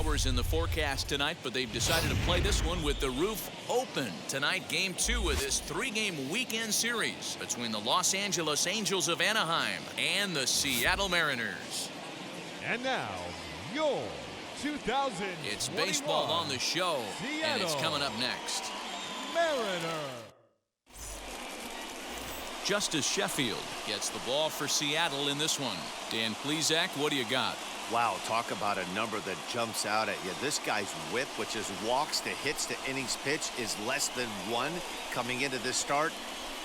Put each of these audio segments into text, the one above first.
showers in the forecast tonight, but they've decided to play this one with the roof open. Tonight, game 2 of this 3-game weekend series between the Los Angeles Angels of Anaheim and the Seattle Mariners. And now, your 2000. It's baseball on the show, Seattle and it's coming up next. Mariner. Justice Sheffield gets the ball for Seattle in this one. Dan Plesac, what do you got? Wow, talk about a number that jumps out at you. This guy's whip, which is walks to hits to innings pitch, is less than 1 coming into this start.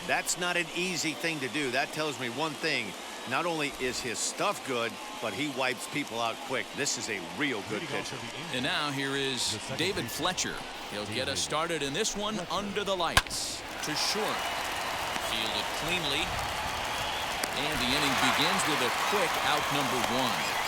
That's not an easy thing to do. That tells me one thing. Not only is his stuff good, but he wipes people out quick. This is a real good pitcher. And now here is David Fletcher. He'll get us started in this one under the lights. To short. Fielded cleanly. And the inning begins with a quick out number 1.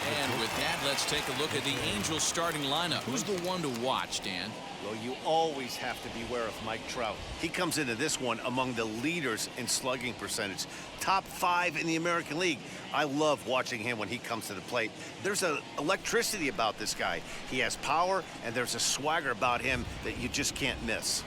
And with that, let's take a look at the Angels starting lineup. Who's the one to watch, Dan? Well, you always have to beware of Mike Trout. He comes into this one among the leaders in slugging percentage. Top 5 in the American League. I love watching him when he comes to the plate. There's an electricity about this guy. He has power, and there's a swagger about him that you just can't miss.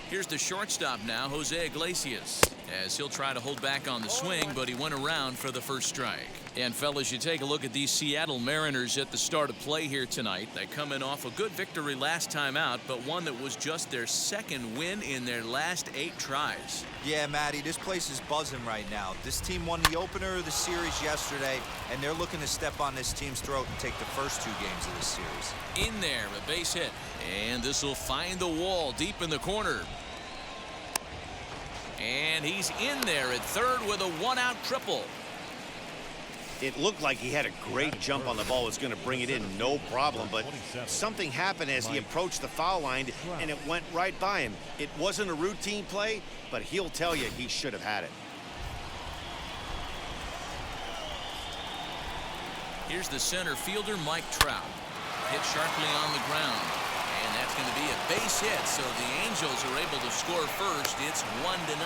Here's the shortstop now, Jose Iglesias, as he'll try to hold back on the swing, but he went around for the first strike. And fellas, you take a look at these Seattle Mariners at the start of play here tonight. They come in off a good victory last time out, but one that was just their 2nd win in their last 8 tries. Yeah, Matty, this place is buzzing right now. This team won the opener of the series yesterday, and they're looking to step on this team's throat and take the first 2 games of this series. In there, a base hit. And this will find the wall deep in the corner. And he's in there at third with a 1-out triple. It looked like he had a great jump on the ball, was going to bring it in no problem, but something happened as he approached the foul line, and it went right by him. It wasn't a routine play, but he'll tell you he should have had it. Here's the center fielder, Mike Trout. Hit sharply on the ground. And that's going to be a base hit, so the Angels are able to score first. It's 1-0.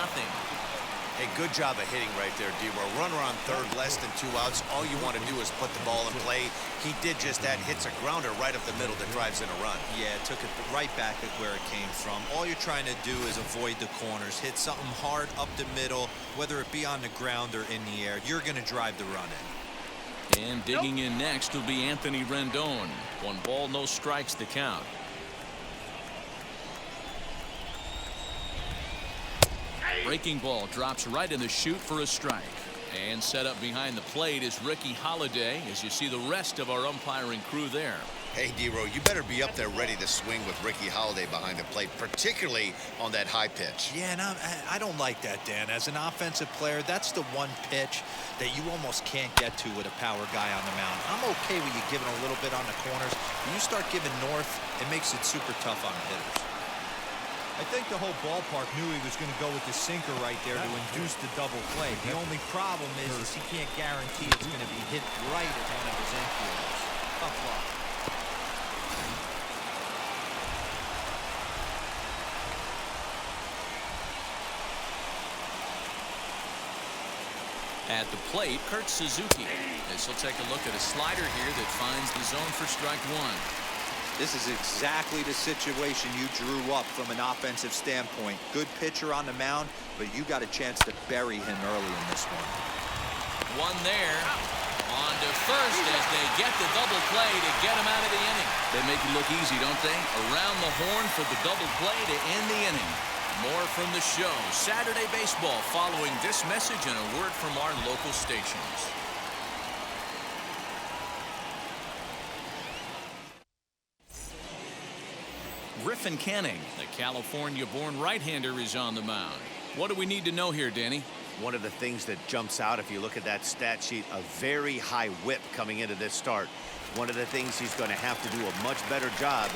Hey, good job of hitting right there, D-Row. Runner on third, less than 2 outs. All you want to do is put the ball in play. He did just that. Hits a grounder right up the middle that drives in a run. Yeah, took it right back at where it came from. All you're trying to do is avoid the corners. Hit something hard up the middle, whether it be on the ground or in the air. You're going to drive the run in. And digging in next will be Anthony Rendon. 1 ball, no strikes to count. Breaking ball drops right in the chute for a strike. And set up behind the plate is Ricky Holiday, as you see the rest of our umpiring crew there. Hey, D-Row, you better be up there ready to swing with Ricky Holiday behind the plate, particularly on that high pitch. Yeah, and I don't like that, Dan. As an offensive player, that's the one pitch that you almost can't get to with a power guy on the mound. I'm okay with you giving a little bit on the corners. When you start giving north, it makes it super tough on hitters. I think the whole ballpark knew he was going to go with the sinker right there to induce the double play. The only problem is he can't guarantee it's going to be hit right at one of his infielders. Tough luck. At the plate, Kurt Suzuki. As he'll take a look at a slider here that finds the zone for strike 1. This is exactly the situation you drew up from an offensive standpoint. Good pitcher on the mound, but you got a chance to bury him early in this one. One there. On to first as they get the double play to get him out of the inning. They make it look easy, don't they? Around the horn for the double play to end the inning. More from the show. Saturday baseball following this message and a word from our local stations. Griffin Canning, the California-born right-hander, is on the mound. What do we need to know here, Danny? One of the things that jumps out if you look at that stat sheet, a very high whip coming into this start. One of the things he's going to have to do a much better job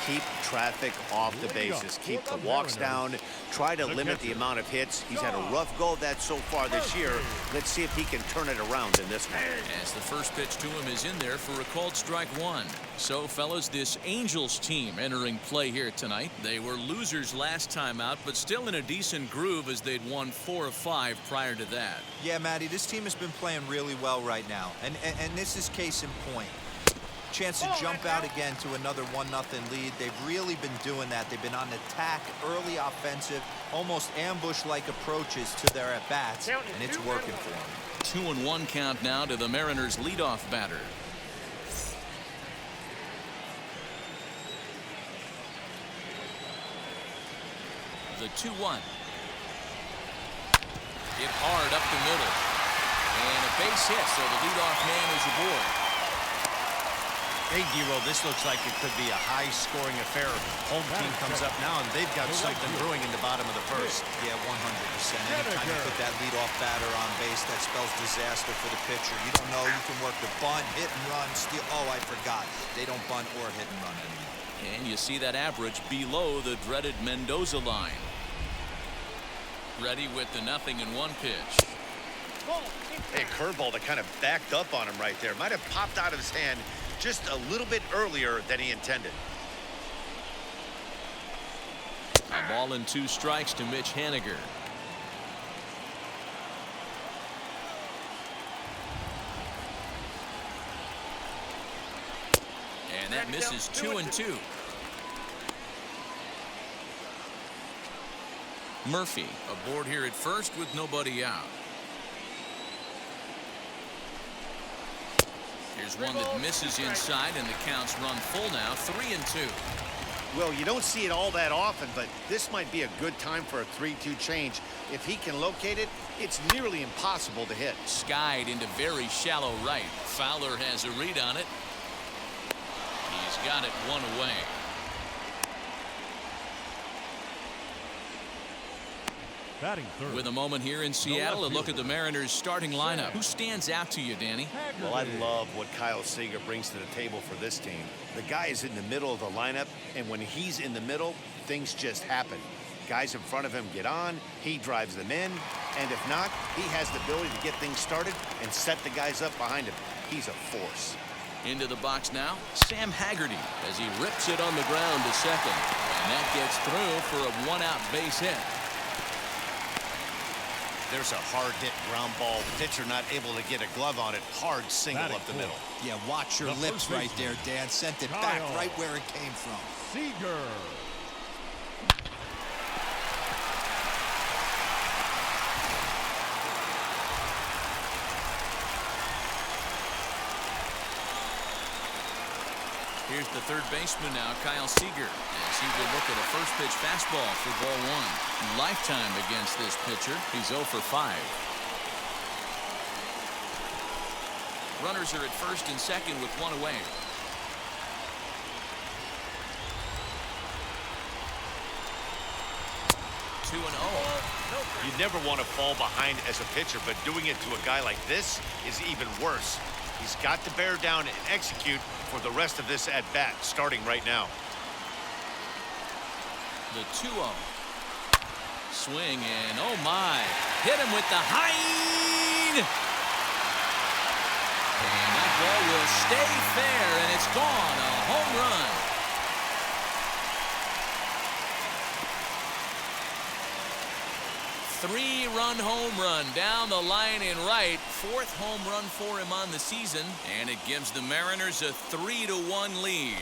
keep traffic off the bases, keep the walks down, try to limit the amount of hits. He's had a rough go of that so far this year. Let's see if he can turn it around in this one. As the first pitch to him is in there for a called strike one. So, fellas, this Angels team entering play here tonight. They were losers last time out, but still in a decent groove as they'd won 4 of 5 prior to that. Yeah, Matty, this team has been playing really well right now, and this is case in point. Chance to jump out again to another 1-0 lead. They've really been doing that. They've been on attack, early offensive, almost ambush-like approaches to their at-bats, and it's working for them. 2-1 count now to the Mariners' leadoff batter. The 2-1. Hit hard up the middle. And a base hit, so the leadoff man is aboard. Hey, Giro, this looks like it could be a high-scoring affair. Home team comes up now, and they've got something brewing in the bottom of the first. Yeah, 100%. Anytime you put that leadoff batter on base, that spells disaster for the pitcher. You don't know. You can work the bunt, hit and run, steal. Oh, I forgot. They don't bunt or hit and run anymore. And you see that average below the dreaded Mendoza line. Ready with the 0-1 pitch. Hey, curveball that kind of backed up on him right there. Might have popped out of his hand just a little bit earlier than he intended. A ball and 2 strikes to Mitch Haniger. And that misses 2-2. Murphy aboard here at first with nobody out. Here's one that misses inside, and the count's run full now, 3-2. Well, you don't see it all that often, but this might be a good time for a 3-2 change. If he can locate it, it's nearly impossible to hit. Skied into very shallow right. Fowler has a read on it. He's got it 1 away. Batting third. With a moment here in Seattle, a look at the Mariners' starting lineup. Who stands out to you, Danny? Well, I love what Kyle Seager brings to the table for this team. The guy is in the middle of the lineup, and when he's in the middle, things just happen. Guys in front of him get on, he drives them in, and if not, he has the ability to get things started and set the guys up behind him. He's a force. Into the box now, Sam Haggerty as he rips it on the ground to second. And that gets through for a 1-out base hit. There's a hard hit ground ball. Pitcher not able to get a glove on it. Hard single up the middle. Yeah, watch your lips right there, Dan. Sent it back right where it came from. Seager. Here's the third baseman now, Kyle Seager, as he will look at a first pitch fastball for ball 1. Lifetime against this pitcher. He's 0 for 5. Runners are at first and second with 1 away. Two and 0. You never want to fall behind as a pitcher, but doing it to a guy like this is even worse. He's got to bear down and execute for the rest of this at-bat, starting right now. The 2-0. Swing and oh my. Hit him with the Hind. And that ball will stay fair, and it's gone. A home run. Three-run home run down the line in right. 4th home run for him on the season, and it gives the Mariners a 3-1 lead.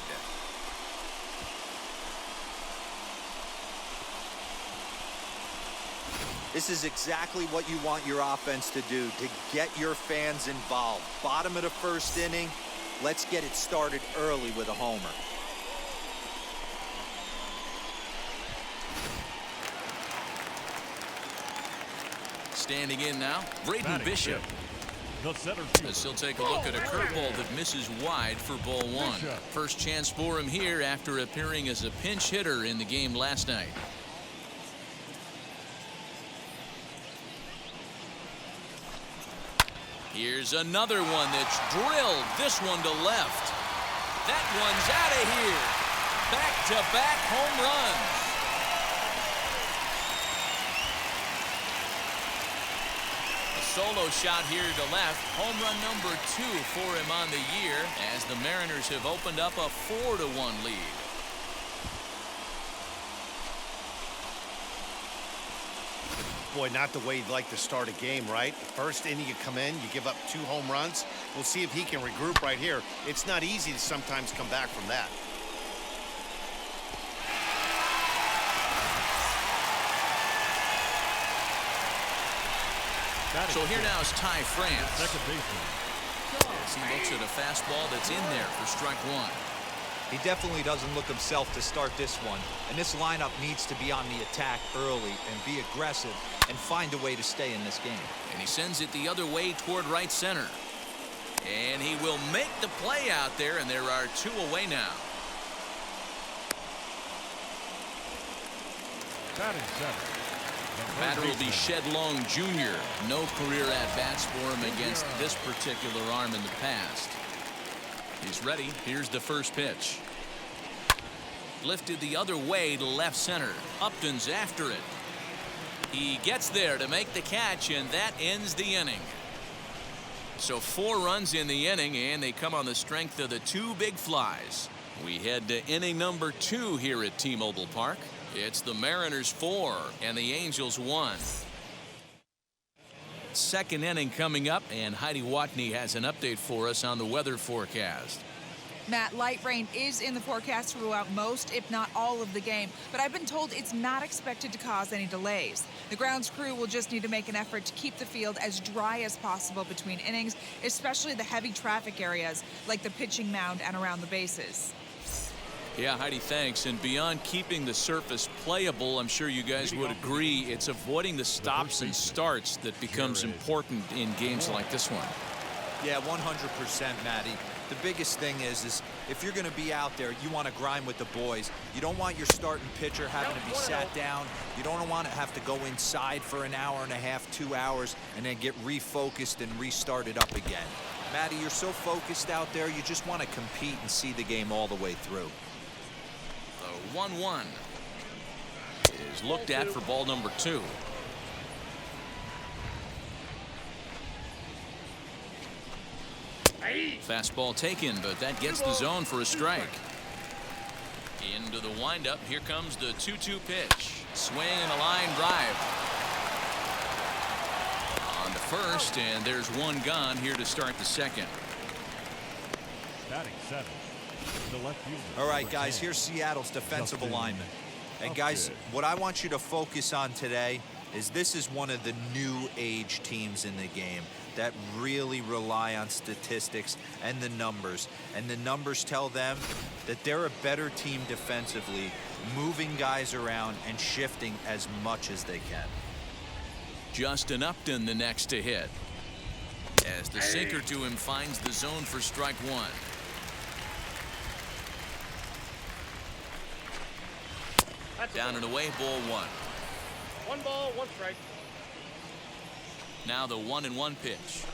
This is exactly what you want your offense to do, to get your fans involved. Bottom of the first inning, let's get it started early with a homer. Standing in now, Braden Bishop. The center As he'll take a look at a curveball that misses wide for ball 1. First chance for him here after appearing as a pinch hitter in the game last night. Here's another one that's drilled. This one to left. That one's out of here. Back-to-back home runs. A solo shot here to left. Home run number 2 for him on the year as the Mariners have opened up a 4-1 lead. Boy, not the way you'd like to start a game, right? First inning, you come in, you give up 2 home runs. We'll see if he can regroup right here. It's not easy to sometimes come back from that. So here now is Ty France. Second baseman. As he looks at a fastball that's in there for strike 1. He definitely doesn't look himself to start this one. And this lineup needs to be on the attack early and be aggressive and find a way to stay in this game. And he sends it the other way toward right center. And he will make the play out there, and there are 2 away now. Batting seventh. Batter will be Shed Long Jr. No career at-bats for him against this particular arm in the past. He's ready. Here's the first pitch. Lifted the other way to left center. Upton's after it. He gets there to make the catch, and that ends the inning. So 4 runs in the inning, and they come on the strength of the 2 big flies. We head to inning number 2 here at T-Mobile Park. It's the Mariners 4 and the Angels 1. Second inning coming up, and Heidi Watney has an update for us on the weather forecast. Matt, light rain is in the forecast throughout most, if not all, of the game, but I've been told it's not expected to cause any delays. The grounds crew will just need to make an effort to keep the field as dry as possible between innings, especially the heavy traffic areas like the pitching mound and around the bases. Yeah, Heidi, thanks. And beyond keeping the surface playable, I'm sure you guys would agree, it's avoiding the stops and starts that becomes important in games like this one. Yeah, 100%, Matty. The biggest thing is if you're going to be out there, you want to grind with the boys. You don't want your starting pitcher having to be sat down. You don't want to have to go inside for an hour and a half, 2 hours, and then get refocused and restarted up again. Matty, you're so focused out there, you just want to compete and see the game all the way through. The 1-1 is looked at for ball number 2. Fastball taken, but that gets the zone for a strike. Into the windup. Here comes the 2-2 pitch. Swing and a line drive. On to first, and there's 1 gone here to start the second. Batting seventh. The left fielder. All right, guys, here's Seattle's defensive alignment. And guys, what I want you to focus on today is this is one of the new age teams in the game that really rely on statistics and the numbers. And the numbers tell them that they're a better team defensively, moving guys around and shifting as much as they can. Justin Upton the next to hit. As the sinker to him finds the zone for strike 1. Down and away, ball 1. 1 ball, 1 strike. Now the 1-1 pitch.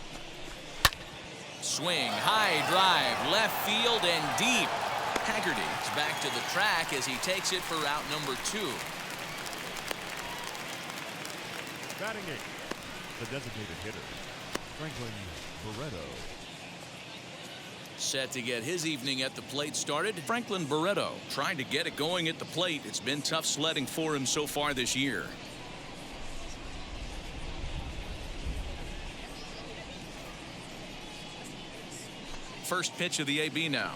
Swing, high drive, left field and deep. Haggerty is back to the track as he takes it for out number 2. Batting 8. The designated hitter, Franklin Barreto. Set to get his evening at the plate started. Franklin Barreto trying to get it going at the plate. It's been tough sledding for him so far this year. First pitch of the AB now.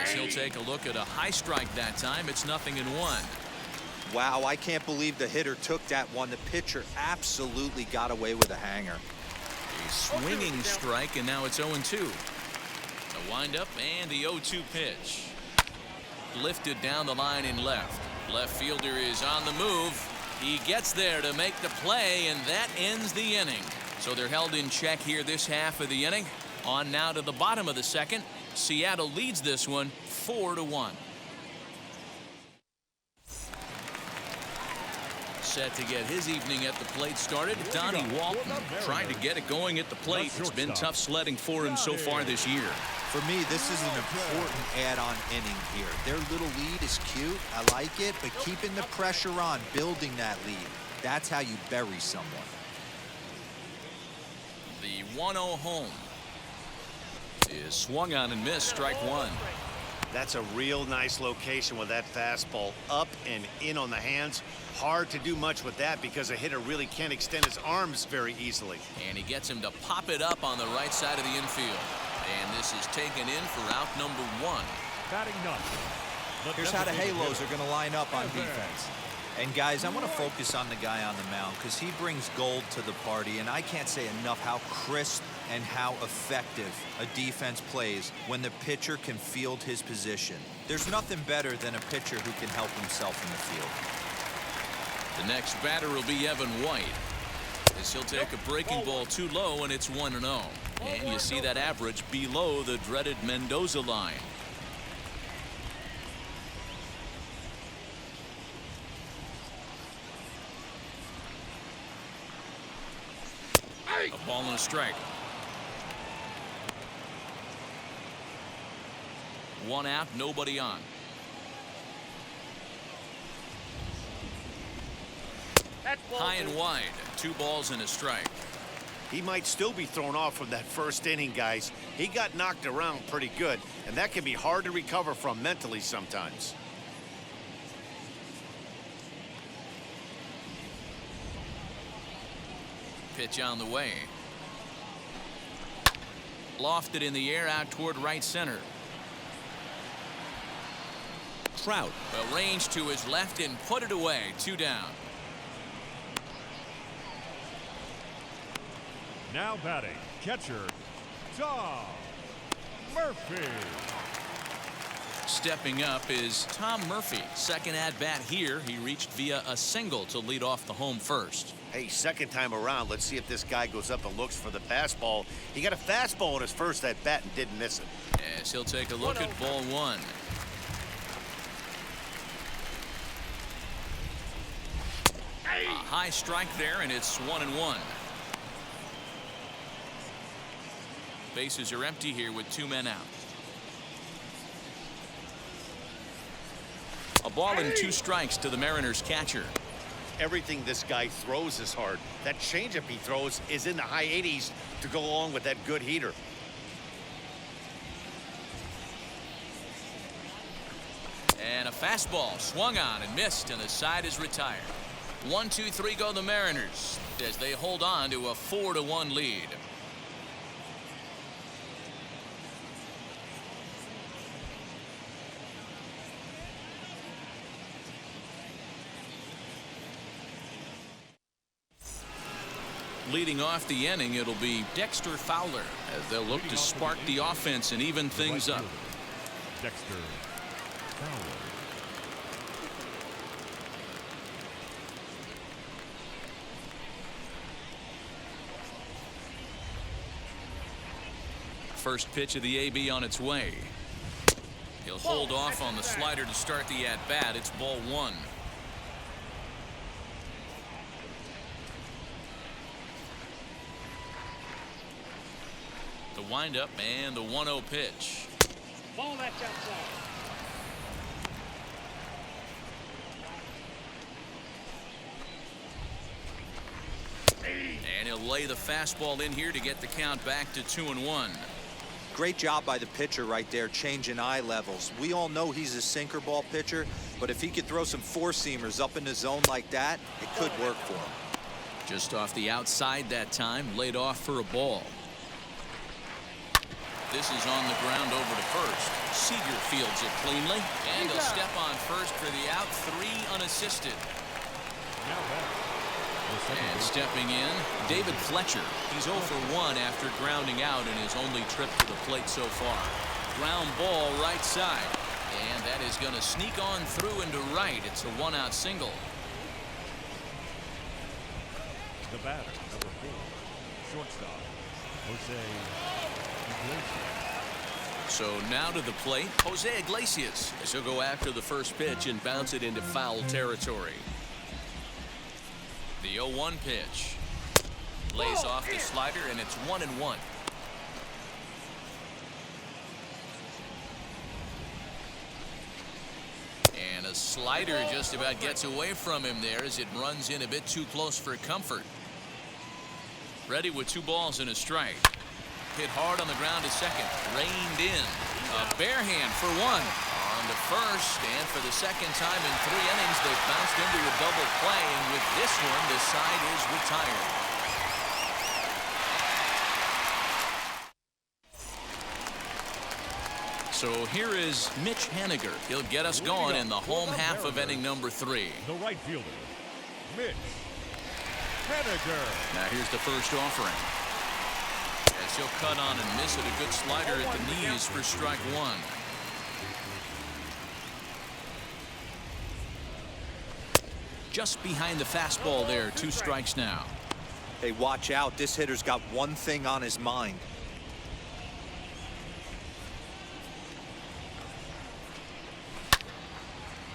As he'll take a look at a high strike that time. It's 0-1. Wow, I can't believe the hitter took that one. The pitcher absolutely got away with a hanger. A swinging strike, and now it's 0-2. A windup and the 0-2 pitch. Lifted down the line in left. Left fielder is on the move. He gets there to make the play, and that ends the inning. So they're held in check here this half of the inning. On now to the bottom of the second. Seattle leads this one 4-1. set to get his evening at the plate started. Donnie Walton trying to get it going at the plate. It's been tough sledding for him so far this year. For me, this is an important add-on inning here. Their little lead is cute. I like it, but keeping the pressure on, building that lead, that's how you bury someone. The 1-0 home is swung on and missed. Strike one. That's a real nice location with that fastball up and in on the hands. Hard to do much with that because a hitter really can't extend his arms very easily. And he gets him to pop it up on the right side of the infield. And this is taken in for out number one. Batting ninth. Here's how the Halos are going to line up on defense. And guys, I want to focus on the guy on the mound because he brings gold to the party, and I can't say enough how crisp and how effective a defense plays when the pitcher can field his position. There's nothing better than a pitcher who can help himself in the field. The next batter will be Evan White, as he'll take a breaking ball too low, and it's 1-0. And you see that average below the dreaded Mendoza line. A ball and a strike. One out, nobody on. High and wide, 2 balls and a strike. He might still be thrown off from that first inning, guys. He got knocked around pretty good, and that can be hard to recover from mentally sometimes. Pitch on the way. Lofted in the air out toward right center. Trout. A range to his left and put it away. 2 down. Now batting, catcher, Tom Murphy. Stepping up is Tom Murphy. Second at bat here. He reached via a single to lead off the home first. Hey, second time around, let's see if this guy goes up and looks for the fastball. He got a fastball on his first at bat and didn't miss it. As he'll take a look at ball one. A high strike there, and it's 1-1. Bases are empty here with 2 men out. A ball and 2 strikes to the Mariners catcher. Everything this guy throws is hard. That changeup he throws is in the high 80s to go along with that good heater. And a fastball swung on and missed, and the side is retired. 1-2-3 go the Mariners as they hold on to a 4-1 lead. Leading off the inning, it'll be Dexter Fowler as they'll look to spark the offense and even things up. Dexter Fowler. First pitch of the AB on its way. He'll hold off on the slider to start the at-bat. It's ball 1. The windup and the 1-0 pitch. Ball that's outside. And he'll lay the fastball in here to get the count back to 2-1. Great job by the pitcher right there, changing eye levels. We all know he's a sinker ball pitcher, but if he could throw some 4-seamers up in the zone like that, it could work for him. Just off the outside that time, laid off for a ball. This is on the ground over to first. Seager fields it cleanly, and he'll step on first for the out. 3 unassisted. And stepping in, David Fletcher. He's 0 for 1 after grounding out in his only trip to the plate so far. Ground ball right side, and that is going to sneak on through into right. It's a 1-out single. The batter, number 4, shortstop, Jose Iglesias. So now to the plate, Jose Iglesias, as he'll go after the first pitch and bounce it into foul territory. The 0-1 pitch. Lays off the slider, and it's 1-1. And a slider just about gets away from him there as it runs in a bit too close for comfort. Ready with 2 balls and a strike. Hit hard on the ground to second. Reined in. A bare hand for 1. On to first, and for the second time in 3 innings, they've bounced into a double play, and with this one, the side is retired. So here is Mitch Haniger. He'll get us going in the home half of inning number 3. The right fielder, Mitch Haniger. Now here's the first offering. As he'll cut on and miss it, a good slider at the knees for strike 1. Just behind the fastball there, 2 strikes now. Hey, watch out. This hitter's got one thing on his mind.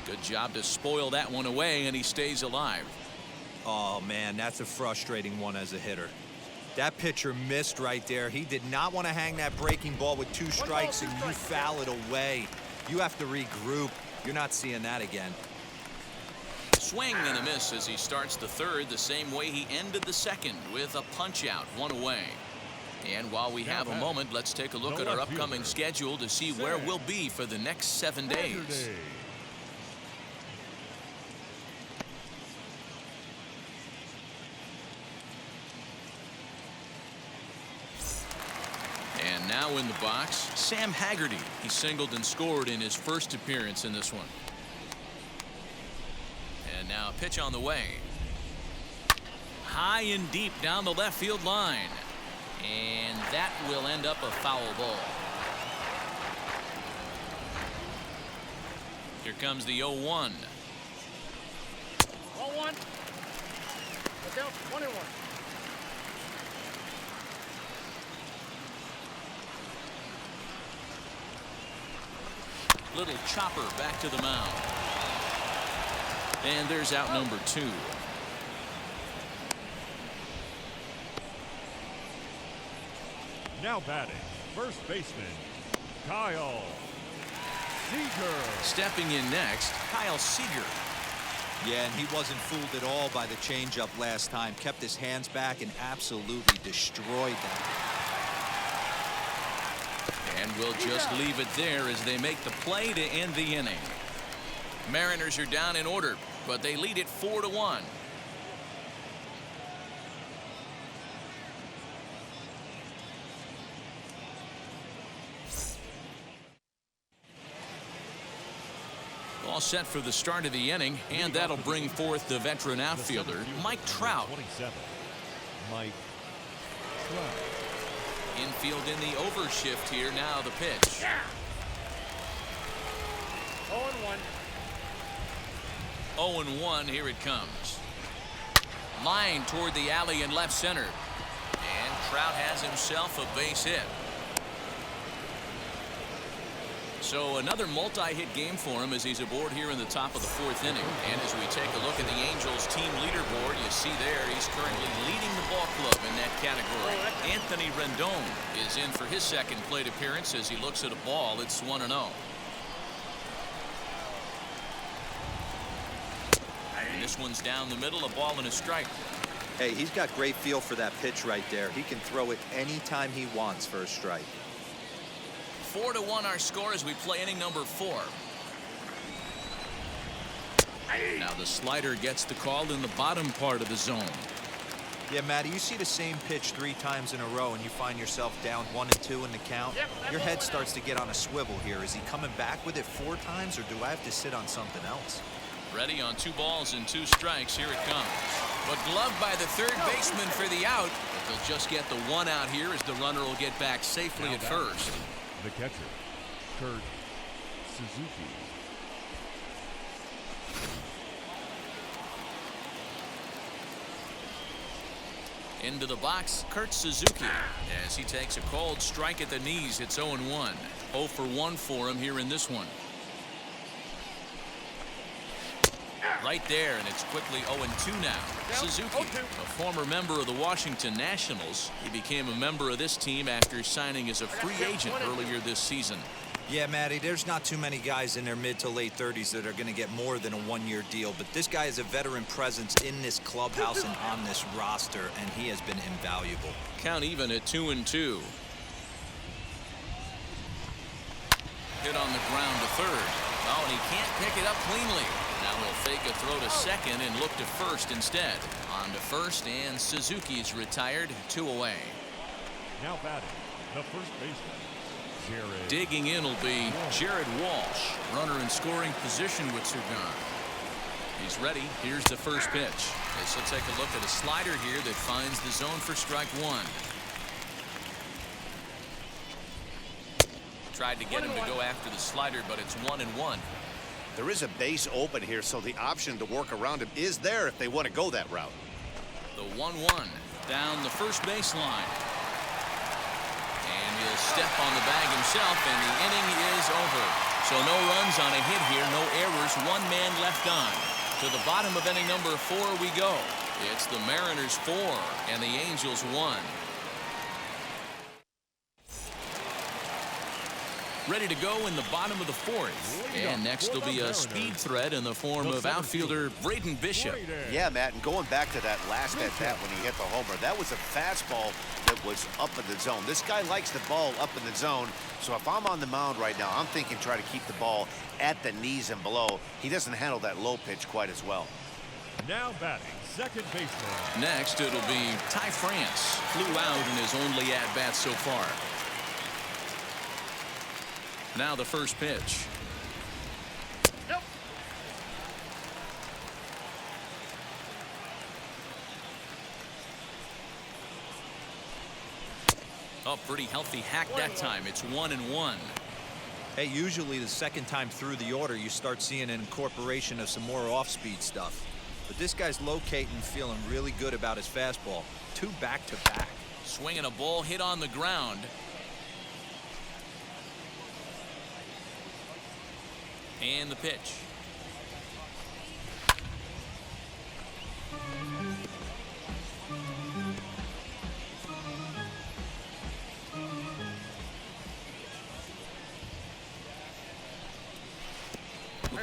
Good job to spoil that one away, and he stays alive. Oh, man, that's a frustrating one as a hitter. That pitcher missed right there. He did not want to hang that breaking ball with 2 strikes, and you foul it away. You have to regroup. You're not seeing that again. Swing and a miss as he starts the 3rd the same way he ended the 2nd with a punch out, 1 away. And while we have a moment, let's take a look at our upcoming schedule to see where we'll be for the next 7 days. And now in the box, Sam Haggerty. He singled and scored in his first appearance in this one. And now a pitch on the way. High and deep down the left field line. And that will end up a foul ball. Here comes the 0-1. 1-1. Look out, 21. Little chopper back to the mound. And there's out number 2. Now batting, first baseman, Kyle Seager. Stepping in next, Kyle Seager. Yeah, and he wasn't fooled at all by the changeup last time. Kept his hands back and absolutely destroyed them. And we'll just leave it there as they make the play to end the inning. Mariners are down in order, but they lead it 4-1. All set for the start of the inning, and that'll bring forth the veteran outfielder, Mike Trout. 27, Mike Trout. Infield in the overshift here. Now the pitch. 0-1. 0-1. Here it comes. Line toward the alley in left center. And Trout has himself a base hit. So another multi-hit game for him as he's aboard here in the top of the 4th inning. And as we take a look at the Angels team leaderboard, you see there he's currently leading the ball club in that category. Anthony Rendon is in for his 2nd plate appearance as he looks at a ball. It's 1-0. And this one's down the middle, a ball and a strike. Hey, he's got great feel for that pitch right there. He can throw it anytime he wants for a strike. 4-1 our score as we play inning number 4. Now the slider gets the call in the bottom part of the zone. Yeah, Matty, you see the same pitch 3 times in a row and you find yourself down 1-2 in the count. Your head starts to get on a swivel here. Is he coming back with it 4 times, or do I have to sit on something else? Ready on 2 balls and 2 strikes. Here it comes. But gloved by the 3rd baseman for the out. But they'll just get the 1 out here as the runner will get back safely at first. The catcher, Kurt Suzuki. Into the box, Kurt Suzuki, as he takes a called strike at the knees. It's 0-1. 0 for 1 for him here in this one. Right there, and it's quickly 0-2 now. Suzuki, a former member of the Washington Nationals. He became a member of this team after signing as a free agent earlier this season. Yeah, Matty, there's not too many guys in their mid to late 30s that are going to get more than a one-year deal, but this guy is a veteran presence in this clubhouse and on this roster, and he has been invaluable. Count even at 2-2. Hit on the ground to third. Oh, and he can't pick it up cleanly. Now he'll fake a throw to second and look to first instead. On to first, and Suzuki's retired, 2 away. Now batting, the first baseman, Jared. Digging in will be Jared Walsh. Runner in scoring position with Sugan. He's ready. Here's the first pitch. This will take a look at a slider here that finds the zone for strike one. Tried to get him to go after the slider, but it's 1-1. There is a base open here, so the option to work around him is there if they want to go that route. The 1-1 down the first baseline. And he'll step on the bag himself, and the inning is over. So no runs on a hit here, no errors, 1 man left on. To the bottom of inning number 4 we go. It's the Mariners 4 and the Angels 1. Ready to go in the bottom of the 4th. And next will be a speed threat in the form of outfielder Braden Bishop. Yeah, Matt, and going back to that last at-bat when he hit the homer, that was a fastball that was up in the zone. This guy likes the ball up in the zone, so if I'm on the mound right now, I'm thinking try to keep the ball at the knees and below. He doesn't handle that low pitch quite as well. Now batting, second baseman. Next, it'll be Ty France. Flew out in his only at-bat so far. Now the first pitch. Nope. Oh, pretty healthy hack that time. It's 1-1. Hey, usually the second time through the order, you start seeing an incorporation of some more off-speed stuff. But this guy's locating, feeling really good about his fastball. 2 back-to-back. Swinging a ball hit on the ground. And the pitch.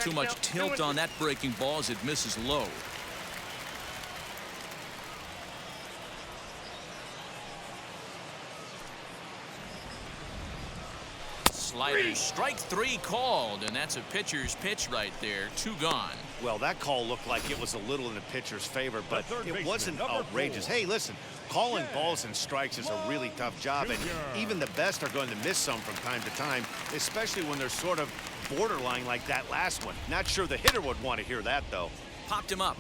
Too much tilt on that breaking ball as it misses low. Slider, strike 3 called, and that's a pitcher's pitch right there. 2 gone. Well, that call looked like it was a little in the pitcher's favor, but it wasn't outrageous. Hey, listen, calling balls and strikes is a really tough job, and even the best are going to miss some from time to time, especially when they're sort of borderline like that last one. Not sure the hitter would want to hear that, though. Popped him up.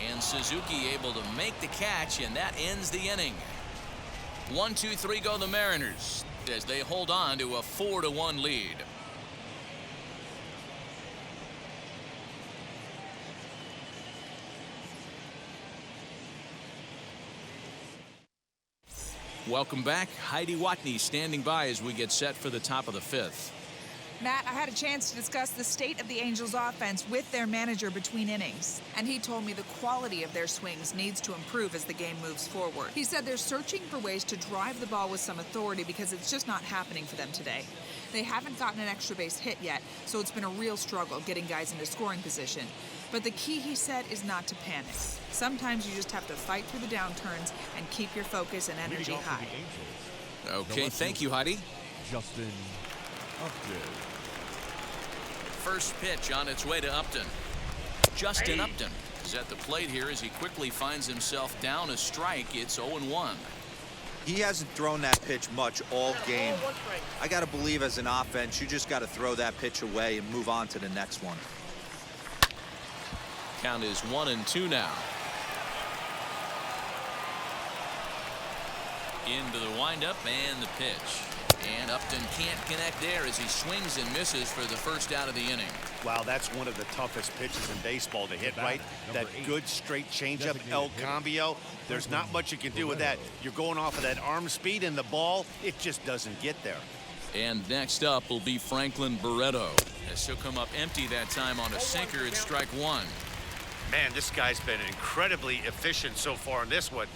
And Suzuki able to make the catch, and that ends the inning. 1-2-3 go the Mariners as they hold on to a 4-1 lead. Welcome back. Heidi Watney standing by as we get set for the top of the 5th. Matt, I had a chance to discuss the state of the Angels offense with their manager between innings, and he told me the quality of their swings needs to improve as the game moves forward. He said they're searching for ways to drive the ball with some authority because it's just not happening for them today. They haven't gotten an extra base hit yet, so it's been a real struggle getting guys into scoring position. But the key, he said, is not to panic. Sometimes you just have to fight through the downturns and keep your focus and energy high. Okay, thank you, Heidi. Justin Upton. First pitch on its way to Upton. Justin Upton is at the plate here as he quickly finds himself down a strike. It's 0-1. He hasn't thrown that pitch much all game. I got to believe as an offense, you just got to throw that pitch away and move on to the next one. Count is 1-2 now. Into the windup and the pitch. And Upton can't connect there as he swings and misses for the first out of the inning. Wow, that's one of the toughest pitches in baseball to hit, right? That good straight changeup, El Cambio. There's not much you can do with that. You're going off of that arm speed, and the ball, it just doesn't get there. And next up will be Franklin Barreto, as he'll come up empty that time on a sinker at strike one. Man, this guy's been incredibly efficient so far in this one.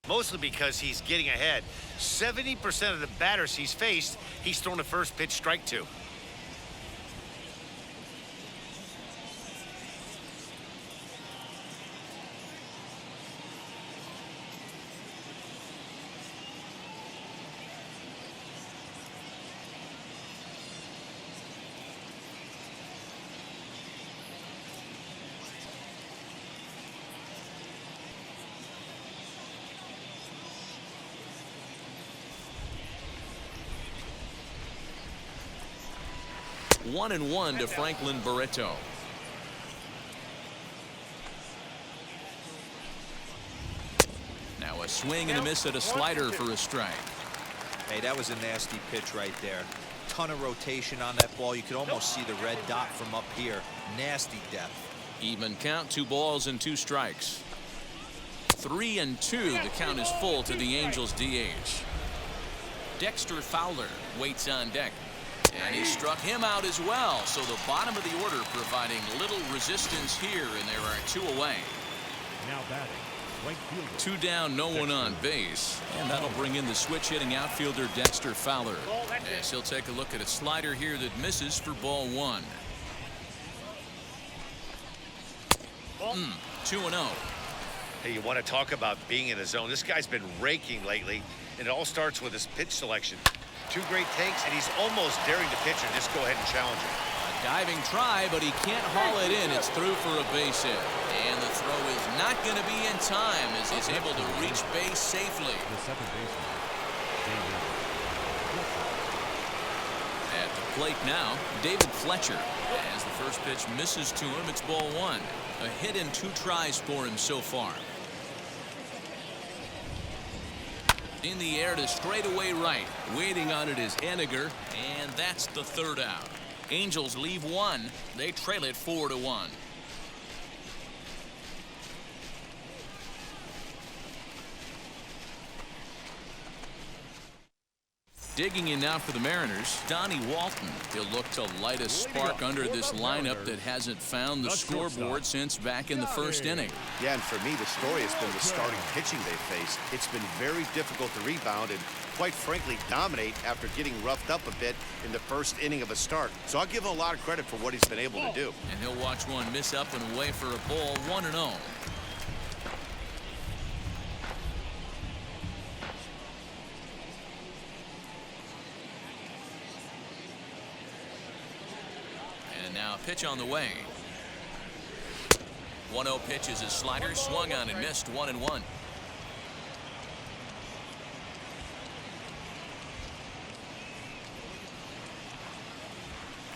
Mostly because he's getting ahead. 70% of the batters he's faced, he's thrown a first pitch strike to. One and one to Franklin Barreto. Now a swing and a miss at a slider for a strike. Hey, that was a nasty pitch right there. Ton of rotation on that ball. You could almost see the red dot from up here. Nasty depth. Even count, 2 balls and 2 strikes. 3-2. The count is full to the Angels DH. Dexter Fowler waits on deck. And he struck him out as well. So the bottom of the order providing little resistance here, and there are 2 away. Now batting, right fielder. 2 down, no one on base. And that'll bring in the switch hitting outfielder Dexter Fowler. As he'll take a look at a slider here that misses for ball 1. 2-0. Hey, you want to talk about being in the zone? This guy's been raking lately, and it all starts with his pitch selection. 2 great takes, and he's almost daring the pitcher. Just go ahead and challenge him. A diving try, but he can't haul it in. It's through for a base hit. And the throw is not going to be in time as he's able to reach base safely. The second baseman. At the plate now, David Fletcher. As the first pitch misses to him, it's ball 1. A hit in 2 tries for him so far. In the air to straightaway right. Waiting on it is Henniger, and that's the 3rd out. Angels leave 1. They trail it 4-1. Digging in now for the Mariners, Donnie Walton. He'll look to light a spark under this lineup that hasn't found the scoreboard since back in the first inning. Yeah, and for me, the story has been the starting pitching they faced. It's been very difficult to rebound and, quite frankly, dominate after getting roughed up a bit in the first inning of a start. So I'll give him a lot of credit for what he's been able to do. And he'll watch one miss up and away for a ball. 1-0. Now pitch on the way. 1-0 pitch is his slider, swung on and missed. 1-1.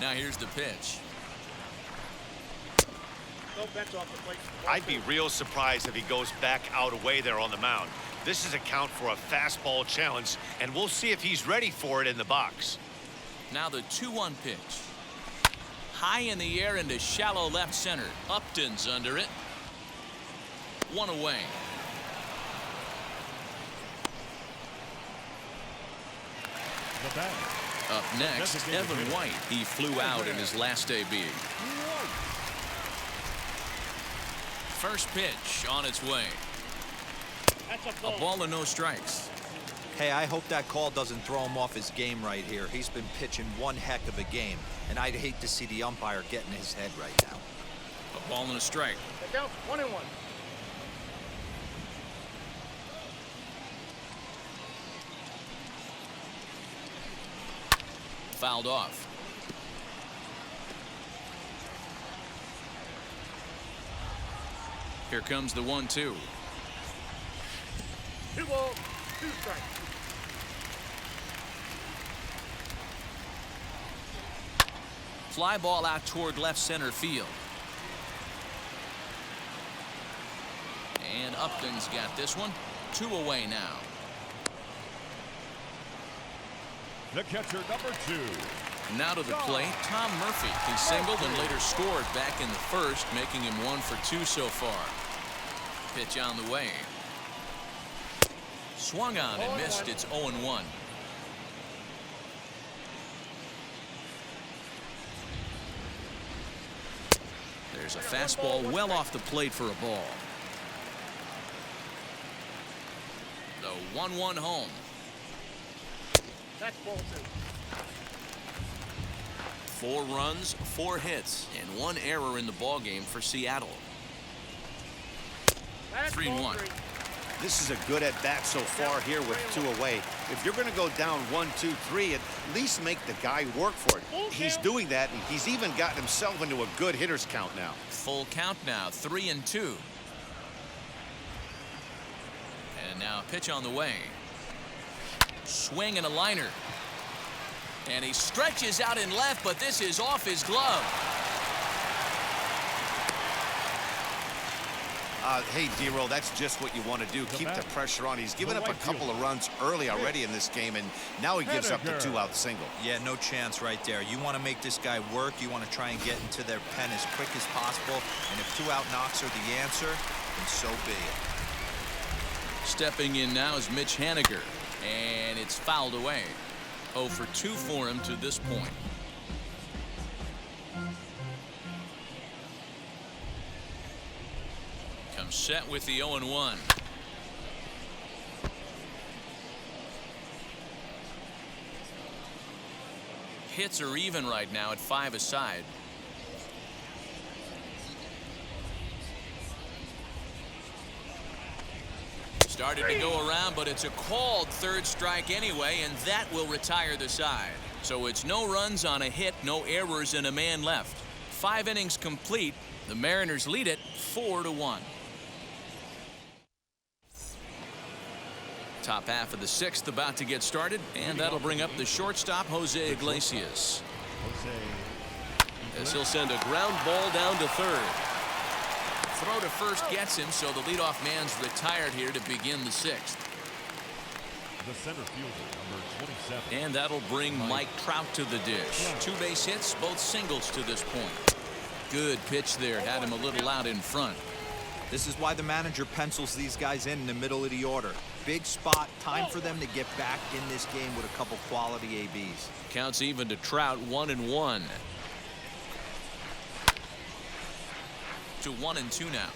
Now here's the pitch. I'd be real surprised if he goes back out away there on the mound. This is a count for a fastball challenge, and we'll see if he's ready for it in the box. Now the 2-1 pitch. High in the air into shallow left center. Upton's under it. 1 away. The batter. Up next, Evan White. He flew out in his last AB. First pitch on its way. A ball and no strikes. Hey, I hope that call doesn't throw him off his game right here. He's been pitching one heck of a game, and I'd hate to see the umpire get in his head right now. A ball and a strike. Down 1-1. Fouled off. Here comes the 1-2. 2 balls, 2 strikes. Fly ball out toward left center field. And Upton's got this one. 2 away now. The catcher, number 2. Now to the plate, Tom Murphy. He singled and later scored back in the first, making him 1 for 2 so far. Pitch on the way. Swung on and missed. It's 0-1. There's a fastball well off the plate for a ball. 1-1 home. That's ball 2. 4 runs, 4 hits, and 1 error in the ballgame for Seattle. That's 3-1. 3. This is a good at bat so far here with 2 away. If you're going to go down 1, 2, 3, at least make the guy work for it. He's doing that, and he's even gotten himself into a good hitter's count now. Full count now, 3-2. And now a pitch on the way. Swing and a liner. And he stretches out in left, but this is off his glove. Hey, D-Roll, that's just what you want to do. Keep the pressure on. He's given up a couple of runs early already in this game, and now he gives up the 2-out single. Yeah, no chance right there. You want to make this guy work. You want to try and get into their pen as quick as possible. And if 2-out knocks are the answer, then so be it. Stepping in now is Mitch Haniger, and it's fouled away. 0 for 2 for him to this point. Comes set with the 0-1. Hits are even right now at 5 aside. Started to go around, but it's a called 3rd strike anyway, and that will retire the side. So it's no runs on a hit, no errors, and a man left. 5 innings complete. The Mariners lead it 4-1. Top half of the 6th about to get started, and that'll bring up the shortstop, Jose Iglesias. As he'll send a ground ball down to 3rd. Throw to first gets him, so the leadoff man's retired here to begin the 6th. The center fielder, number 27. And that'll bring Mike Trout to the dish. 2 base hits, both singles to this point. Good pitch there, had him a little out in front. This is why the manager pencils these guys in the middle of the order. Big spot, time for them to get back in this game with a couple quality ABs. Counts even to Trout, 1-1. To 1-2 now.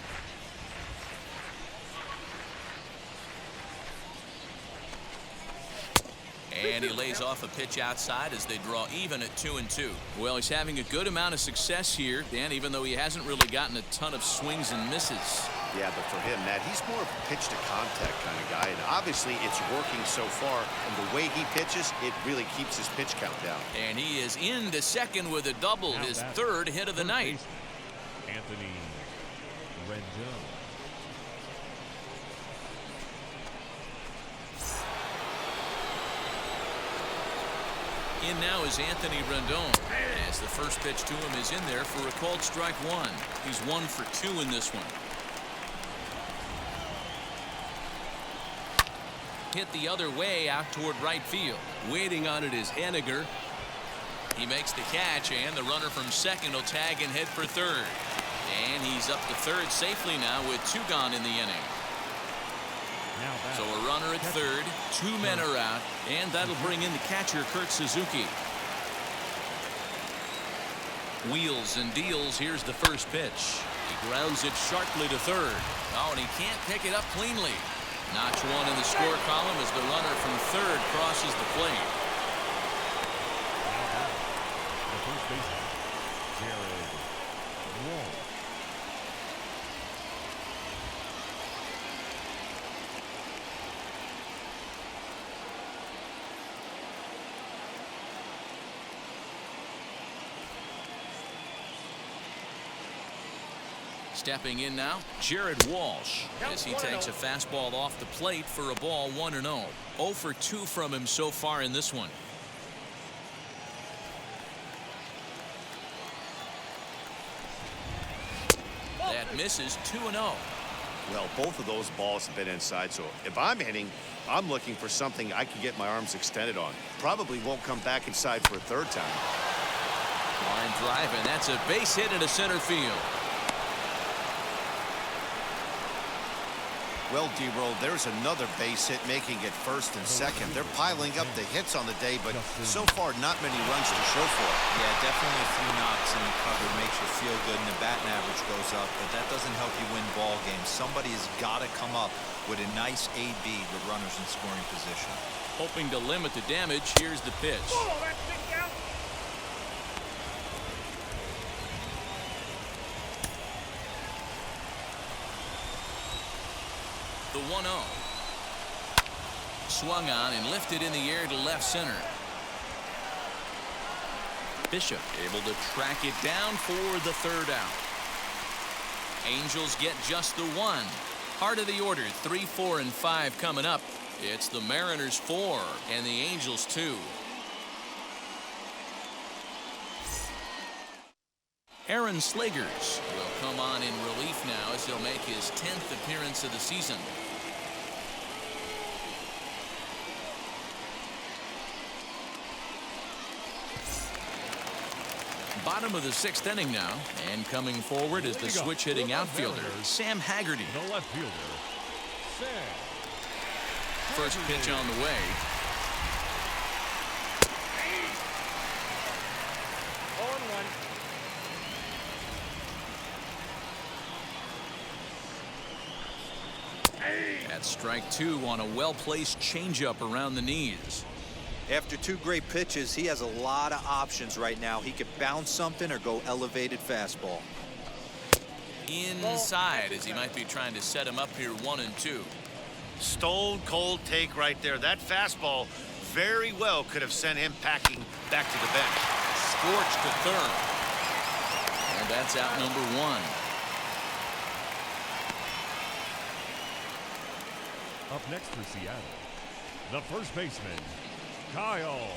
And he lays off a pitch outside as they draw even at 2-2. Well, he's having a good amount of success here, Dan, even though he hasn't really gotten a ton of swings and misses. Yeah, but for him, Matt, he's more of a pitch-to-contact kind of guy, and obviously it's working so far, and the way he pitches, it really keeps his pitch count down. And he is in the 2nd with a double, his 3rd hit of the night. Anthony Rendon. In now is Anthony Rendon, as the first pitch to him is in there for a called strike 1. He's 1 for 2 in this one. Hit the other way out toward right field. Waiting on it is Haniger. He makes the catch, and the runner from 2nd will tag and head for 3rd. And he's up to 3rd safely now with 2 gone in the inning. So a runner at 3rd, 2 men are out, and that'll bring in the catcher, Kurt Suzuki. Wheels and deals. Here's the first pitch. He grounds it sharply to 3rd. Oh, and he can't pick it up cleanly. Notch 1 in the score column as the runner from 3rd crosses the plate. The first baseman, Jared Wall. Stepping in now, Jared Walsh, as he takes a fastball off the plate for a ball 1-0. 0 for 2 from him so far in this one. That misses. 2-0. Well, both of those balls have been inside, so if I'm hitting, I'm looking for something I can get my arms extended on. Probably won't come back inside for a 3rd time. Line drive, and that's a base hit into center field. Well, D-Roll, there's another base hit making it first and second. They're piling up the hits on the day, but so far not many runs to show for it. Yeah, definitely a few knocks in the cover makes you feel good, and the batting average goes up, but that doesn't help you win ball games. Somebody has got to come up with a nice AB with runners in scoring position. Hoping to limit the damage, here's the pitch. Oh, that's it out. The 1-0. Swung on and lifted in the air to left center. Bishop able to track it down for the third out. Angels get just the one. Heart of the order, 3, 4, and 5 coming up. It's the Mariners 4 and the Angels 2. Aaron Slegers will come on in relief now as he'll make his 10th appearance of the season. Bottom of the 6th inning now, and coming forward is the switch hitting outfielder Sam Haggerty. The left fielder, Sam. First pitch on the way. That's strike 2 on a well-placed changeup around the knees. After 2 great pitches, he has a lot of options right now. He could bounce something or go elevated fastball. Inside, as he might be trying to set him up here 1 and 2. Stone cold take right there. That fastball very well could have sent him packing back to the bench. Scorched to third. And that's out number 1. Up next for Seattle, the first baseman, Kyle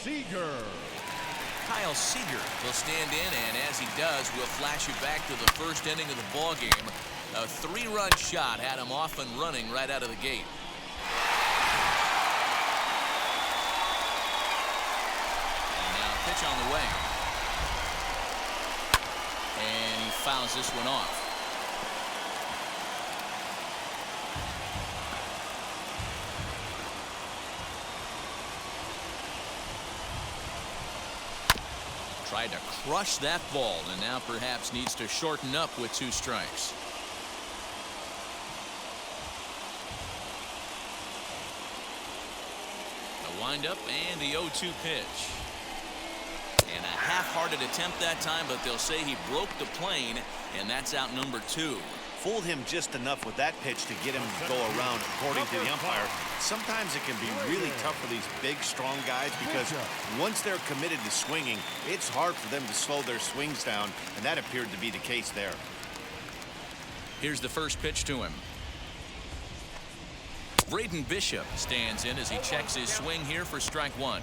Seager. Kyle Seager will stand in, and as he does, we'll flash you back to the first inning of the ball game. A 3-run shot had him off and running right out of the gate. And now pitch on the way. And he fouls this one off. Tried to crush that ball, and now perhaps needs to shorten up with 2 strikes. The windup and the 0-2 pitch. And a half-hearted attempt that time, but they'll say he broke the plane, and that's out number 2. Fooled him just enough with that pitch to get him to go around, according to the umpire. Sometimes it can be really tough for these big, strong guys because once they're committed to swinging, it's hard for them to slow their swings down, and that appeared to be the case there. Here's the first pitch to him. Braden Bishop stands in as he checks his swing here for strike 1.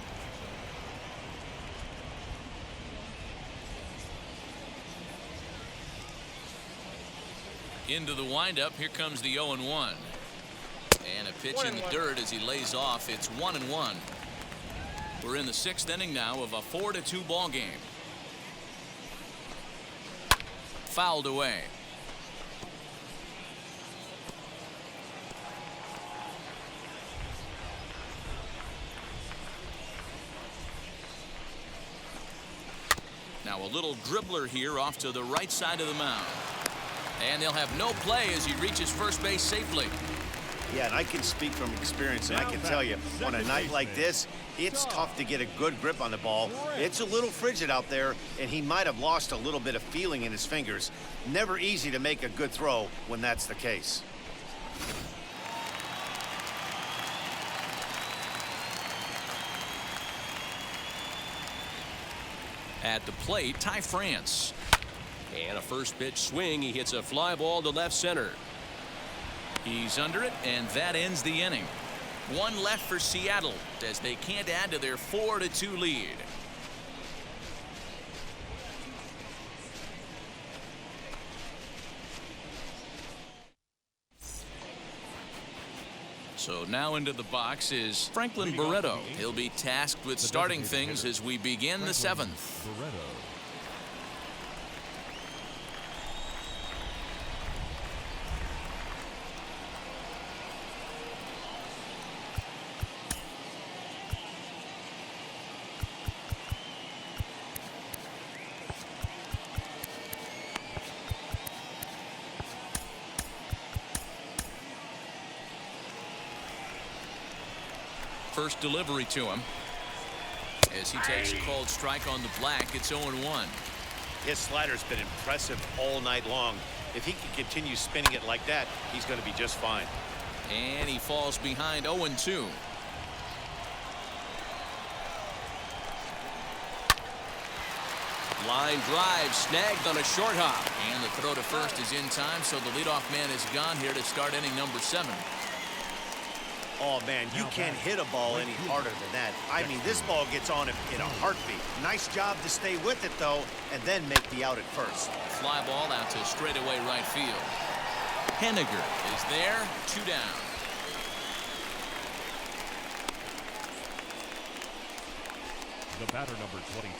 Into the windup, here comes the 0-1. And a pitch in the dirt as he lays off. It's 1-1. We're in the 6th inning now of a 4-2 ball game. Fouled away. Now a little dribbler here off to the right side of the mound. And they'll have no play as he reaches first base safely. Yeah, and I can speak from experience, and I can tell you, on a night like this, it's tough to get a good grip on the ball. It's a little frigid out there, and he might have lost a little bit of feeling in his fingers. Never easy to make a good throw when that's the case. At the plate, Ty France. And a first pitch swing. He hits a fly ball to left center. He's under it, and that ends the inning. 1 left for Seattle as they can't add to their 4-2 lead. So now into the box is Franklin Barreto. He'll be tasked with starting things as we begin the 7th. First delivery to him. As he takes a cold strike on the black, it's 0-1. His slider's been impressive all night long. If he can continue spinning it like that, he's going to be just fine. And he falls behind 0-2. Line drive snagged on a short hop. And the throw to first is in time, so the leadoff man is gone here to start inning number 7. Oh, man, you can't hit a ball any harder than that. I mean, this ball gets on him in a heartbeat. Nice job to stay with it, though, and then make the out at first. Fly ball out to straightaway right field. Henniger is there, 2 down. The batter number 22,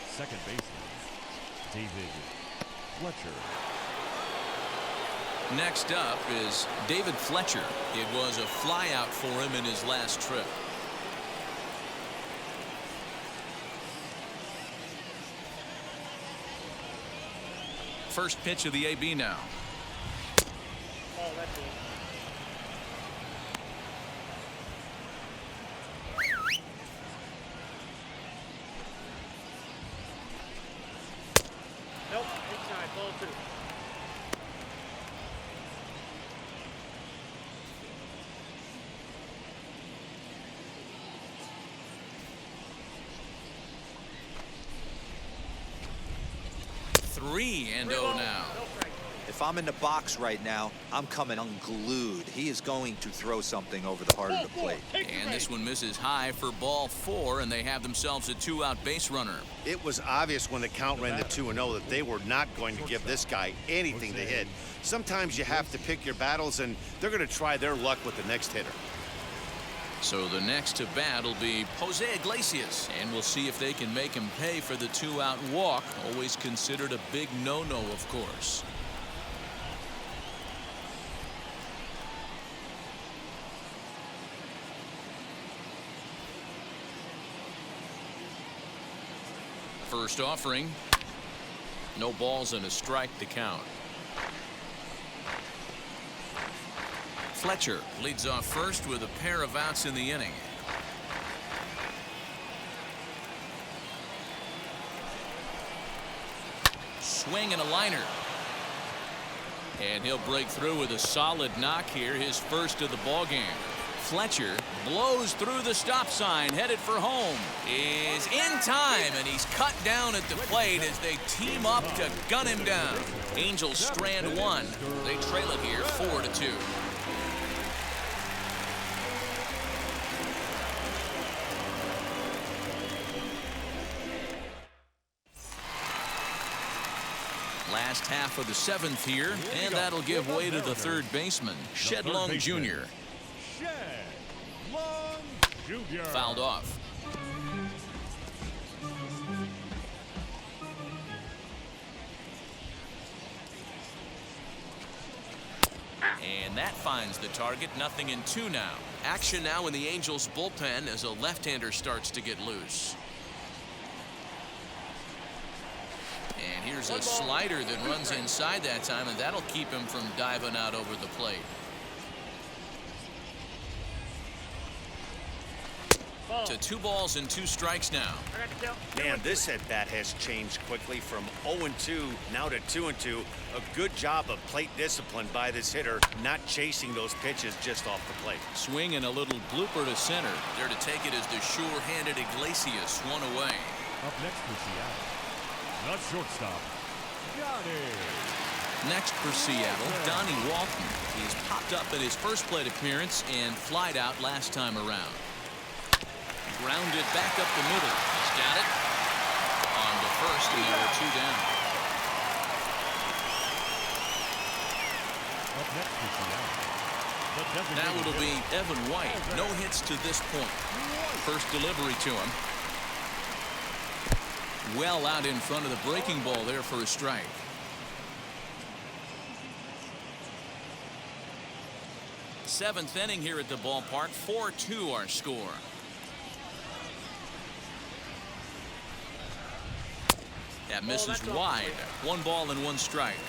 second baseman, David Fletcher. Next up is David Fletcher. It was a flyout for him in his last trip. First pitch of the AB now. Oh, that's it. Nope, inside, ball 2. Three and 0 now. If I'm in the box right now, I'm coming unglued. He is going to throw something over the heart of the plate. And this one misses high for ball 4, and they have themselves a 2-out base runner. It was obvious when the count ran to 2-0 that they were not going to give this guy anything to hit. Sometimes you have to pick your battles, and they're going to try their luck with the next hitter. So the next to bat will be Jose Iglesias, and we'll see if they can make him pay for the 2-out walk. Always considered a big no-no, of course. First offering. No balls and a strike to count. Fletcher leads off first with a pair of outs in the inning. Swing and a liner. And he'll break through with a solid knock here, his first of the ball game. Fletcher blows through the stop sign, headed for home. Is in time, and he's cut down at the plate as they team up to gun him down. Angels strand one. They trail it here 4-2. Last half of the 7th here, and that'll give way to the third baseman, Shedlong Jr. Fouled off. And that finds the target. 0-2 now. Action now in the Angels bullpen as a left-hander starts to get loose. And here's a slider that runs inside that time, and that'll keep him from diving out over the plate. To 2 balls and 2 strikes now. Man, this at-bat has changed quickly from 0-2 now to 2-2. A good job of plate discipline by this hitter, not chasing those pitches just off the plate. Swing and a little blooper to center. There to take it is the sure-handed Iglesias, 1 away. Up next for Seattle, the shortstop, Johnny. Next for Seattle, Donnie Walton. He's popped up in his first plate appearance and flied out last time around. Grounded back up the middle. He's got it. On to first, and there are 2 down. Up next for Seattle, Now it'll be Evan White. No hits to this point. First delivery to him. Well out in front of the breaking ball there for a strike. Seventh inning here at the ballpark. 4-2 our score. That misses wide. 1 ball and 1 strike.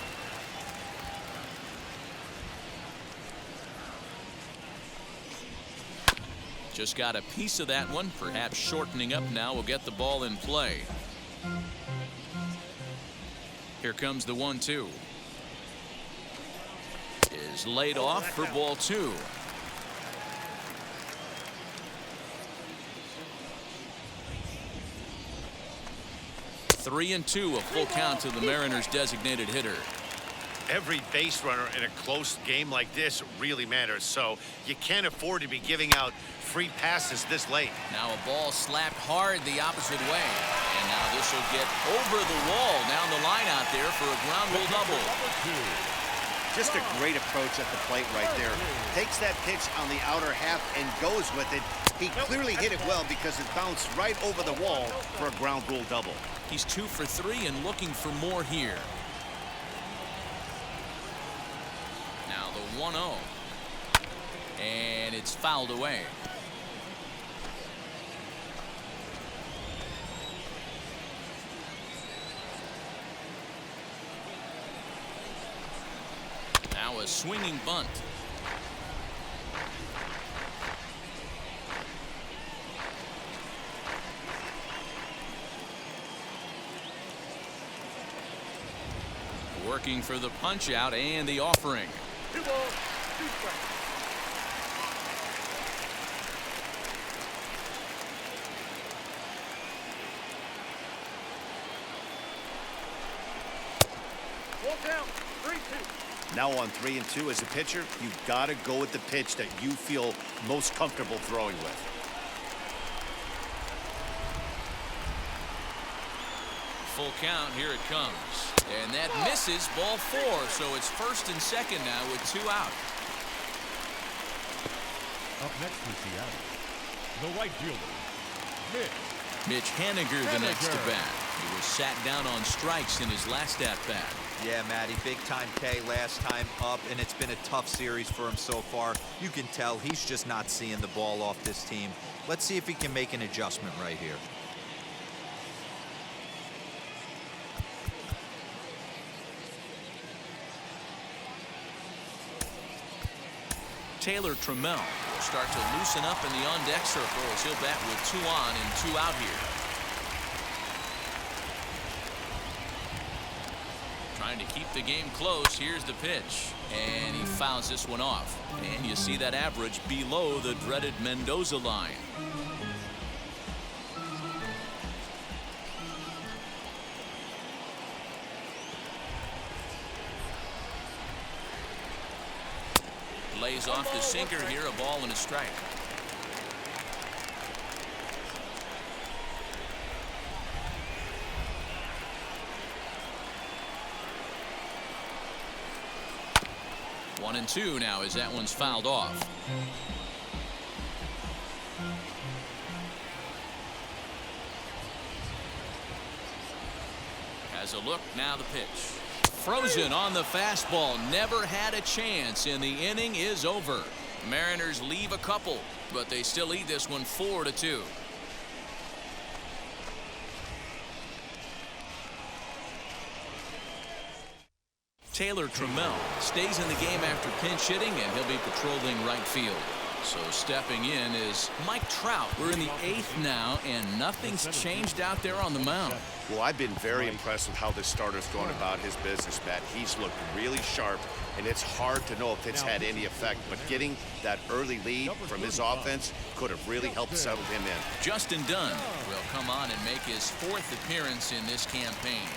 Just got a piece of that one, perhaps shortening up now will get the ball in play. Here comes the 1-2. Is laid off for ball 2. Three and 2, a full count to the Mariners' designated hitter. Every base runner in a close game like this really matters, so you can't afford to be giving out free passes this late. Now a ball slapped hard the opposite way. And now this will get over the wall down the line out there for a ground rule double. Just a great approach at the plate right there. Takes that pitch on the outer half and goes with it. He clearly hit it well because it bounced right over the wall for a ground rule double. He's 2 for 3 and looking for more here. Now the 1-0. And it's fouled away. Now a swinging bunt. Working for the punch out and the offering. 2 balls, 2 strikes. Full count, 3-2. Now on 3 and 2 as a pitcher, you've got to go with the pitch that you feel most comfortable throwing with. Full count, here it comes. And that misses, ball 4, so it's first and second now with 2 out. Up next for Seattle, the right fielder, Mitch Haniger, the next to bat. He was sat down on strikes in his last at-bat. Yeah, Matty, big time K last time up, and it's been a tough series for him so far. You can tell he's just not seeing the ball off this team. Let's see if he can make an adjustment right here. Taylor Trammell will start to loosen up in the on-deck circle as he'll bat with 2 on and 2 out here. Trying to keep the game close. Here's the pitch. And he fouls this one off. And you see that average below the dreaded Mendoza line. Lays off the sinker here, a ball and a strike. One and 2 now as that one's fouled off. Has a look, now the pitch. Frozen on the fastball, never had a chance, and the inning is over. Mariners leave a couple, but they still lead this one 4-2. Taylor Trammell stays in the game after pinch hitting, and he'll be patrolling right field. So stepping in is Mike Trout. We're in the 8th now, and nothing's changed out there on the mound. Well, I've been very impressed with how this starter's going about his business, Matt. He's looked really sharp, and it's hard to know if it's had any effect. But getting that early lead from his offense could have really helped settle him in. Justin Dunn will come on and make his 4th appearance in this campaign.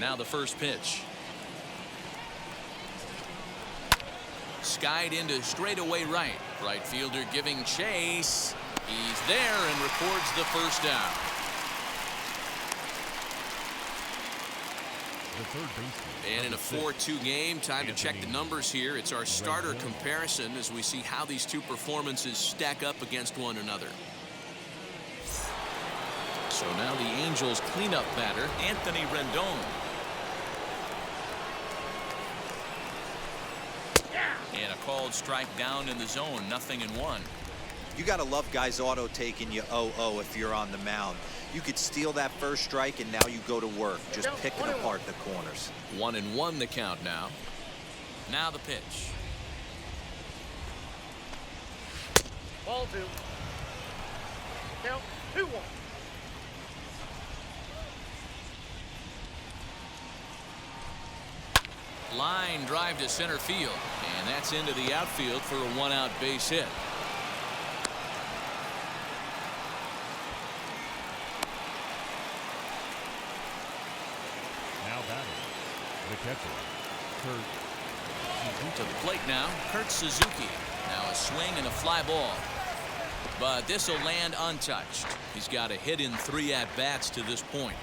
Now the first pitch. Skied into straightaway right. Right fielder giving chase. He's there and records the first out. And in a 4-2 game, time to check the numbers here. It's our starter comparison as we see how these two performances stack up against one another. So now the Angels cleanup batter, Anthony Rendon. And a called strike down in the zone, 0-1. You got to love guys auto taking you 0-0 if you're on the mound. You could steal that first strike, and now you go to work, just picking apart the corners. 1-1 the count now. Now the pitch. Ball 2. Count 2-1. Line drive to center field, and that's into the outfield for a 1-out base hit. Now batting, the catcher, Kurt Suzuki. To the plate now, Kurt Suzuki. Now a swing and a fly ball. But this will land untouched. He's got a hit in 3 at-bats to this point.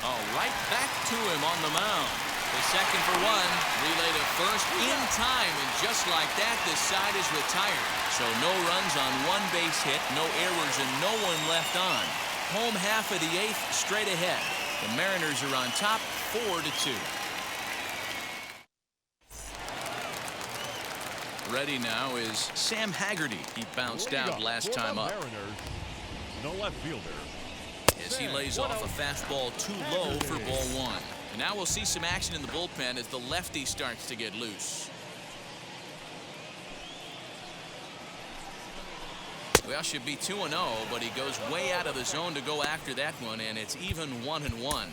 Oh, right back to him on the mound. The second for 1. Relay to first in time, and just like that, this side is retired. So no runs on 1 base hit, no errors, and no one left on. Home half of the 8th straight ahead. The Mariners are on top 4-2. Ready now is Sam Haggerty. He bounced out last time up. Mariners, no left fielder. As he lays off a fastball too low for ball 1. And now we'll see some action in the bullpen as the lefty starts to get loose. Well, should be 2-0, but he goes way out of the zone to go after that one, and it's even 1-1.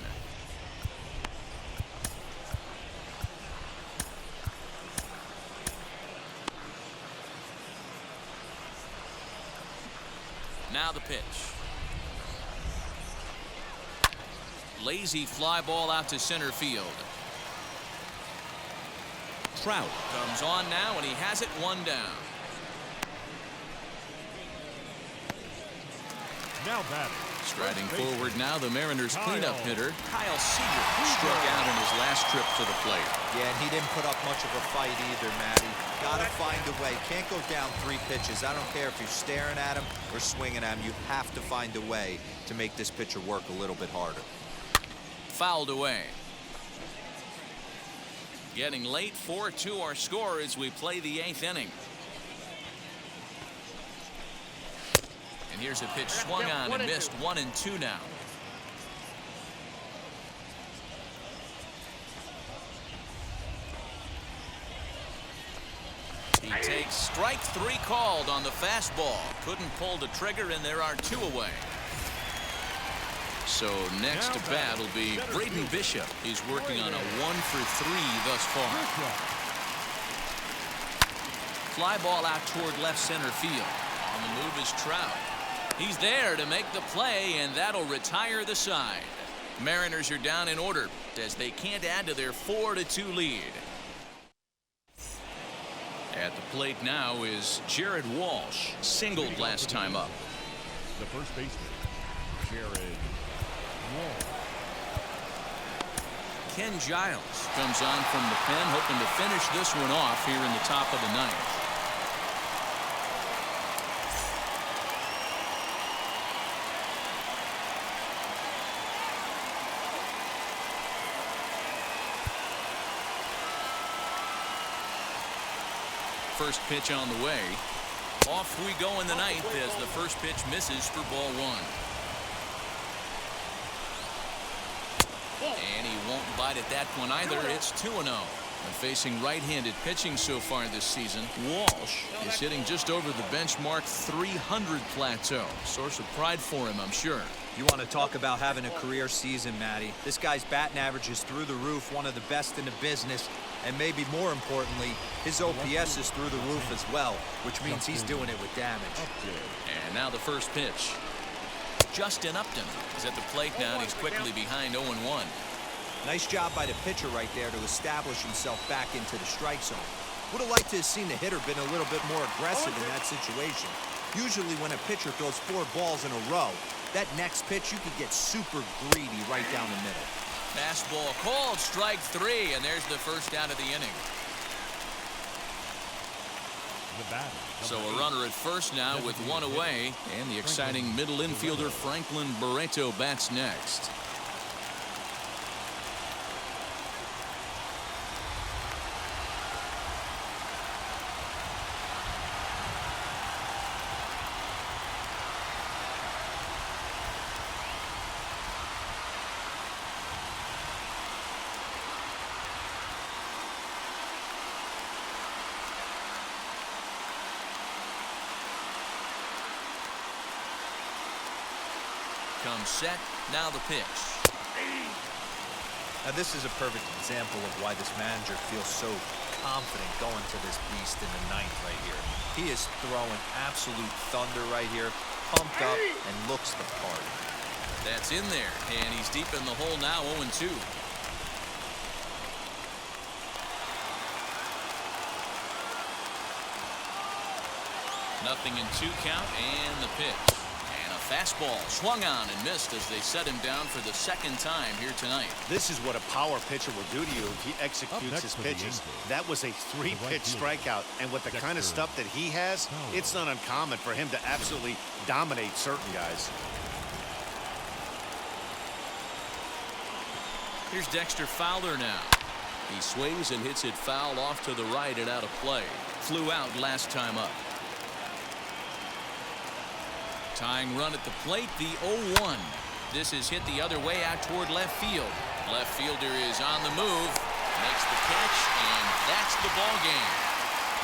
Now the pitch. Lazy fly ball out to center field. Trout comes on now, and he has it 1 down. Now batting. Striding forward now, the Mariners cleanup hitter, Kyle Seager, struck out in his last trip to the plate. Yeah, and he didn't put up much of a fight either, Matty. Got to find a way. Can't go down 3 pitches. I don't care if you're staring at him or swinging at him. You have to find a way to make this pitcher work a little bit harder. Fouled away. Getting late, 4-2 our score as we play the 8th inning. And here's a pitch swung on and missed. 1-2 now. He takes strike 3 called on the fastball. Couldn't pull the trigger, and there are 2 away. So next to bat will be Braden Bishop. He's working on a 1-for-3 thus far. Fly ball out toward left center field. On the move is Trout. He's there to make the play, and that'll retire the side. Mariners are down in order as they can't add to their 4-2 lead. At the plate now is Jared Walsh. Singled last time up. The first baseman, Jared Walsh. Ken Giles comes on from the pen, hoping to finish this one off here in the top of the 9th. First pitch on the way. Off we go in the 9th as the first pitch misses for ball 1. And he won't bite at that one either. It's 2-0. And facing right-handed pitching so far this season, Walsh is hitting just over the benchmark 300 plateau. Source of pride for him, I'm sure. You want to talk about having a career season, Matty. This guy's batting average is through the roof, one of the best in the business. And maybe more importantly, his OPS is through the roof as well, which means he's doing it with damage. And now the first pitch. Justin Upton is at the plate now, and he's quickly behind 0-1. Nice job by the pitcher right there to establish himself back into the strike zone. Would have liked to have seen the hitter been a little bit more aggressive in that situation. Usually when a pitcher throws 4 balls in a row, that next pitch you could get super greedy right down the middle. Fastball called, strike 3, and there's the first out of the inning. So a runner at first now with 1 away, and the exciting middle infielder Franklin Barreto bats next. comes set. Now the pitch. Now this is a perfect example of why this manager feels so confident going to this beast in the ninth right here. He is throwing absolute thunder right here, pumped up and looks the part. That's in there, and he's deep in the hole now, 0-2. Nothing in 2 count, and the pitch. And a fastball swung on and missed as they set him down for the second time here tonight. This is what a power pitcher will do to you if he executes next his for the pitches. Angels, That was a 3-pitch strikeout, and with the kind of stuff that he has, it's not uncommon for him to absolutely dominate certain guys. Here's Dexter Fowler now. He swings and hits it foul off to the right and out of play. Flew out last time up. Tying run at the plate, the 0-1. This is hit the other way out toward left field. Left fielder is on the move, makes the catch, and that's the ball game.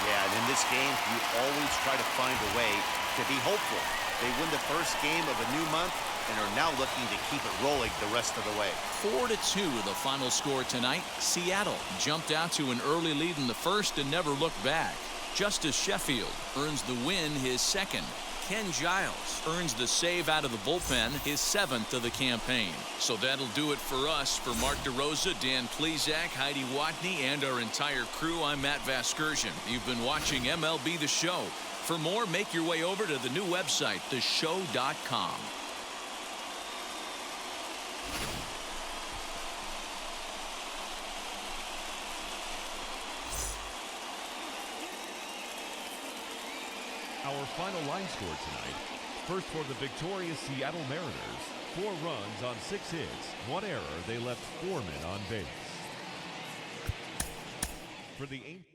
Yeah, and in this game, you always try to find a way to be hopeful. They win the first game of a new month and are now looking to keep it rolling the rest of the way. 4-2 the final score tonight. Seattle jumped out to an early lead in the first and never looked back. Justice Sheffield earns the win, his second. Ken Giles earns the save out of the bullpen, his 7th of the campaign. So that'll do it for us. For Mark DeRosa, Dan Plezak, Heidi Watney, and our entire crew, I'm Matt Vasgersian. You've been watching MLB The Show. For more, make your way over to the new website, theshow.com. Our final line score tonight. First for the victorious Seattle Mariners. 4 runs on 6 hits, 1 error. They left 4 men on base. For the Angels.